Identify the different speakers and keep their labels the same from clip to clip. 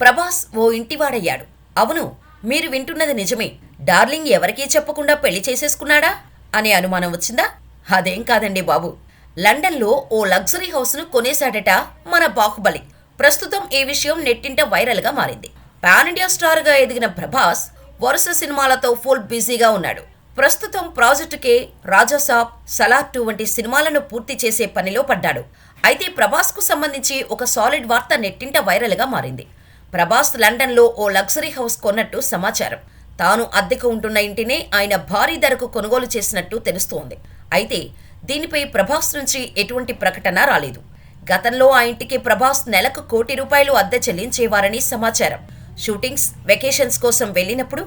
Speaker 1: ప్రభాస్ ఓ ఇంటివాడయ్యాడు. అవును, మీరు వింటున్నది నిజమే. డార్లింగ్ ఎవరికీ చెప్పకుండా పెళ్లి చేసేసుకున్నాడా అనే అనుమానం వచ్చిందా? అదేం కాదండి బాబు. లండన్లో ఓ లగ్జరీ హౌస్ను కొనేశాడట మన బాహుబలి. ప్రస్తుతం ఈ విషయం నెట్టింట వైరల్గా మారింది. పాన్ ఇండియా స్టార్గా ఎదిగిన ప్రభాస్ వరుస సినిమాలతో ఫుల్ బిజీగా ఉన్నాడు. ప్రస్తుతం ప్రాజెక్టుకే రాజాసాబ్, సలార్ 2 వంటి సినిమాలను పూర్తి చేసే పనిలో పడ్డాడు. అయితే ప్రభాస్కు సంబంధించి ఒక సాలిడ్ వార్త నెట్టింట వైరల్గా మారింది. ప్రభాస్ లండన్లో ఓ లగ్జరీ హౌస్ కొన్నట్టు సమాచారం. తాను అద్దెకు ఉంటున్న ఇంటినే ఆయన భారీ ధరకు కొనుగోలు చేసినట్టు తెలుస్తోంది. అయితే దీనిపై ప్రభాస్ నుంచి ఎటువంటి ప్రకటన రాలేదు. గతంలో ఆ ఇంటికి ప్రభాస్ నెలకు ₹1,00,00,000 అద్దె చెల్లించేవారని సమాచారం. షూటింగ్స్, వెకేషన్స్ కోసం వెళ్ళినప్పుడు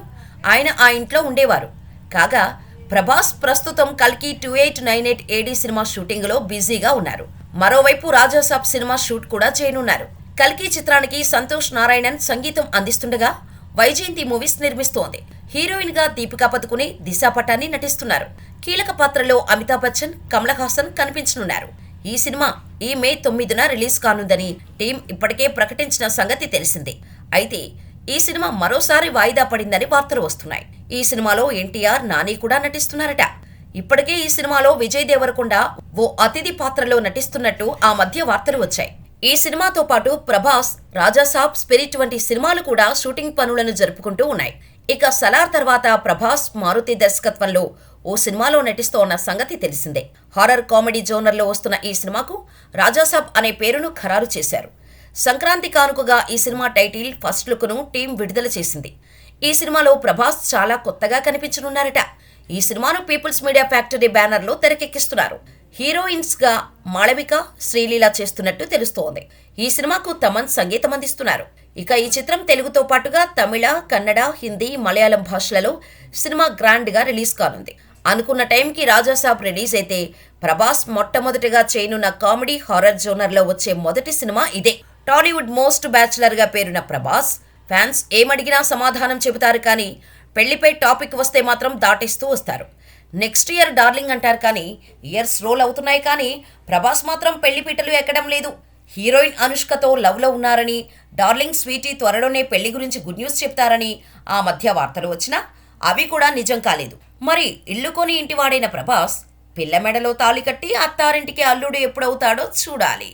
Speaker 1: ఆయన ఆ ఇంట్లో ఉండేవారు. కాగా ప్రభాస్ ప్రస్తుతం కల్కి 2898 AD సినిమా షూటింగ్లో బిజీగా ఉన్నారు. మరోవైపు రాజాసాబ్ సినిమా షూట్ కూడా చేయనున్నారు. కల్కి చిత్రానికి సంతోష్ నారాయణన్ సంగీతం అందిస్తుండగా వైజయంతి మూవీస్ నిర్మిస్తోంది. హీరోయిన్ గా దీపికా పదుకునే, దిశా పటాని నటిస్తున్నారు. కీలక పాత్రలో అమితాబ్ బచ్చన్, కమల్ హాసన్ కనిపించనున్నారు. ఈ సినిమా ఈ మే 9న రిలీజ్ కానుందని టీం ఇప్పటికే ప్రకటించిన సంగతి తెలిసిందే. అయితే ఈ సినిమా మరోసారి వాయిదా పడిందని వార్తలు వస్తున్నాయి. ఈ సినిమాలో ఎన్టీఆర్, నాని కూడా నటిస్తున్నారట. ఇప్పటికే ఈ సినిమాలో విజయ్ దేవరకొండ ఓ అతిథి పాత్రలో నటిస్తున్నట్టు ఆ మధ్య వార్తలు వచ్చాయి. ఈ సినిమాతో పాటు ప్రభాస్, రాజాసాబ్, స్పిరిట్ వంటి సినిమాలు కూడా షూటింగ్ పనులను జరుపుకుంటూ ఉన్నాయి. ఇక సలార్ తర్వాత ప్రభాస్ మారుతి దర్శకత్వంలో ఓ సినిమాలో నటిస్తోన్న సంగతి తెలిసిందే. హారర్ కామెడీ జోనర్లో వస్తున్న ఈ సినిమాకు రాజాసాబ్ అనే పేరును ఖరారు చేశారు. సంక్రాంతి కానుకగా ఈ సినిమా టైటిల్, ఫస్ట్ లుక్ను టీం విడుదల చేసింది. ఈ సినిమాలో ప్రభాస్ చాలా కొత్తగా కనిపించనున్నారట. ఈ సినిమాను పీపుల్స్ మీడియా ఫ్యాక్టరీ బ్యానర్లో తెరకెక్కిస్తున్నారు. హీరోయిన్స్ గా మాళవిక, శ్రీలీల చేస్తున్నట్టు తెలుస్తోంది. ఈ సినిమాకు తమన్ సంగీతం అందిస్తున్నారు. ఇక ఈ చిత్రం తెలుగుతో పాటుగా తమిళ, కన్నడ, హిందీ, మలయాళం భాషలలో సినిమా గ్రాండ్ గా రిలీజ్ కానుంది. అనుకున్న టైంకి రాజాసాబ్ రిలీజ్ అయితే ప్రభాస్ మొట్టమొదటిగా చేయనున్న కామెడీ హారర్ జోనర్లో వచ్చే మొదటి సినిమా ఇదే. టాలీవుడ్ మోస్ట్ బ్యాచులర్ గా పేరున్న ప్రభాస్ ఫ్యాన్స్ ఏమడిగినా సమాధానం చెబుతారు, కానీ పెళ్లిపై టాపిక్ వస్తే మాత్రం దాటేస్తూ వస్తారు. నెక్స్ట్ ఇయర్ డార్లింగ్ అంటారు, కానీ ఇయర్స్ రోల్ అవుతున్నాయి, కానీ ప్రభాస్ మాత్రం పెళ్లిపీటలు ఎక్కడం లేదు. హీరోయిన్ అనుష్కతో లవ్లో ఉన్నారని, డార్లింగ్ స్వీటీ త్వరలోనే పెళ్లి గురించి గుడ్ న్యూస్ చెప్తారని ఆ మధ్య వార్తలు వచ్చినా అవి కూడా నిజం కాలేదు. మరి ఇల్లు కొని ఇంటివాడైన ప్రభాస్ పిల్ల మెడలో తాళి కట్టి అత్తారింటికి అల్లుడు ఎప్పుడవుతాడో చూడాలి.